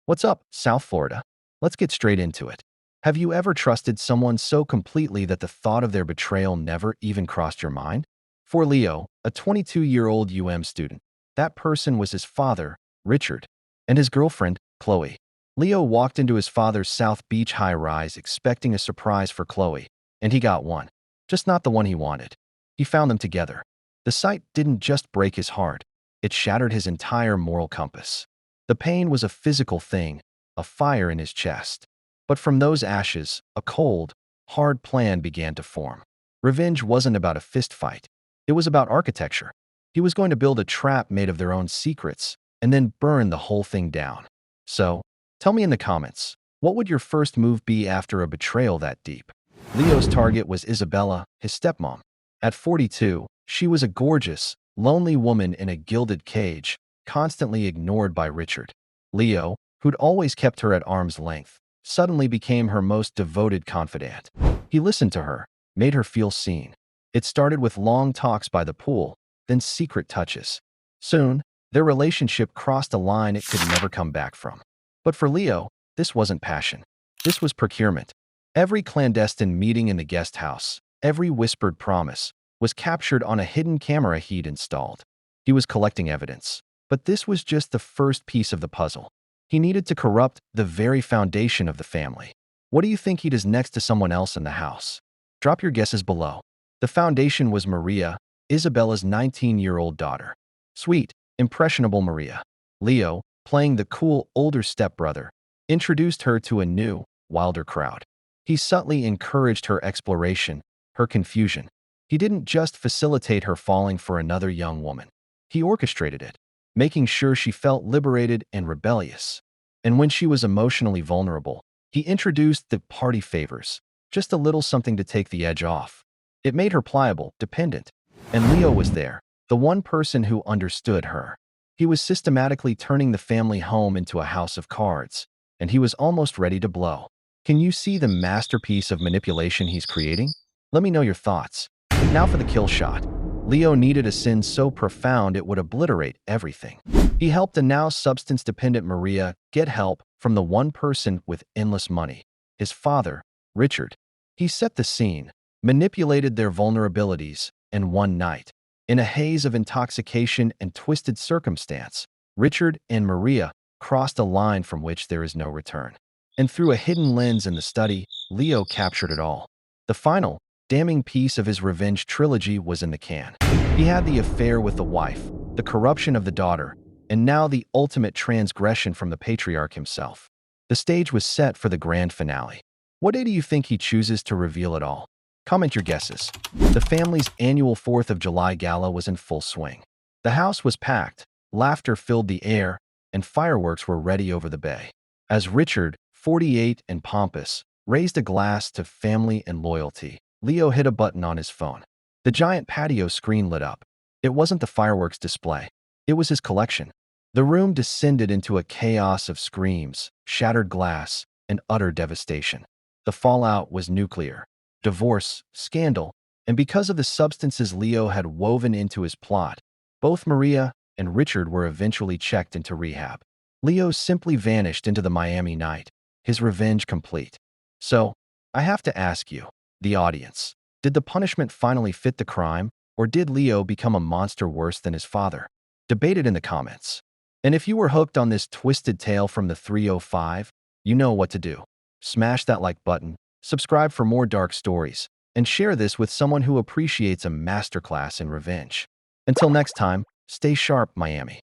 What's up, South Florida? Let's get straight into it. Have you ever trusted someone so completely that the thought of their betrayal never even crossed your mind? For Leo, a 22-year-old student, that person was his father, Richard, and his girlfriend, Chloe. Leo walked into his father's South Beach high-rise expecting a surprise for Chloe, and he got one. Just not the one he wanted. He found them together. The sight didn't just break his heart, it shattered his entire moral compass. The pain was a physical thing, a fire in his chest. But from those ashes, a cold, hard plan began to form. Revenge wasn't about a fist fight. It was about architecture. He was going to build a trap made of their own secrets and then burn the whole thing down. So, tell me in the comments, what would your first move be after a betrayal that deep? Leo's target was Isabella, his stepmom. At 42, she was a gorgeous, lonely woman in a gilded cage, constantly ignored by Richard. Leo, who'd always kept her at arm's length, suddenly became her most devoted confidant. He listened to her, made her feel seen. It started with long talks by the pool, then secret touches. Soon, their relationship crossed a line it could never come back from. But for Leo, this wasn't passion. This was procurement. Every clandestine meeting in the guest house, every whispered promise, was captured on a hidden camera he'd installed. He was collecting evidence. But this was just the first piece of the puzzle. He needed to corrupt the very foundation of the family. What do you think he does next to someone else in the house? Drop your guesses below. The foundation was Maria, Isabella's 19-year-old daughter. Sweet, impressionable Maria. Leo, playing the cool older stepbrother, introduced her to a new, wilder crowd. He subtly encouraged her exploration, her confusion. He didn't just facilitate her falling for another young woman. He orchestrated it, making sure she felt liberated and rebellious. And when she was emotionally vulnerable, he introduced the party favors, just a little something to take the edge off. It made her pliable, dependent. And Leo was there, the one person who understood her. He was systematically turning the family home into a house of cards, and he was almost ready to blow. Can you see the masterpiece of manipulation he's creating? Let me know your thoughts. Now for the kill shot. Leo needed a sin so profound it would obliterate everything. He helped a now substance-dependent Maria get help from the one person with endless money, his father, Richard. He set the scene, manipulated their vulnerabilities, and one night, in a haze of intoxication and twisted circumstance, Richard and Maria crossed a line from which there is no return. And through a hidden lens in the study, Leo captured it all. The final, damning piece of his revenge trilogy was in the can. He had the affair with the wife, the corruption of the daughter, and now the ultimate transgression from the patriarch himself. The stage was set for the grand finale. What day do you think he chooses to reveal it all? Comment your guesses. The family's annual 4th of July gala was in full swing. The house was packed, laughter filled the air, and fireworks were ready over the bay. As Richard, 48 and pompous, raised a glass to family and loyalty, Leo hit a button on his phone. The giant patio screen lit up. It wasn't the fireworks display. It was his collection. The room descended into a chaos of screams, shattered glass, and utter devastation. The fallout was nuclear. Divorce, scandal, and because of the substances Leo had woven into his plot, both Maria and Richard were eventually checked into rehab. Leo simply vanished into the Miami night, his revenge complete. So, I have to ask you, the audience, did the punishment finally fit the crime, or did Leo become a monster worse than his father? Debate it in the comments. And if you were hooked on this twisted tale from the 305, you know what to do. Smash that like button, subscribe for more dark stories, and share this with someone who appreciates a masterclass in revenge. Until next time, stay sharp, Miami.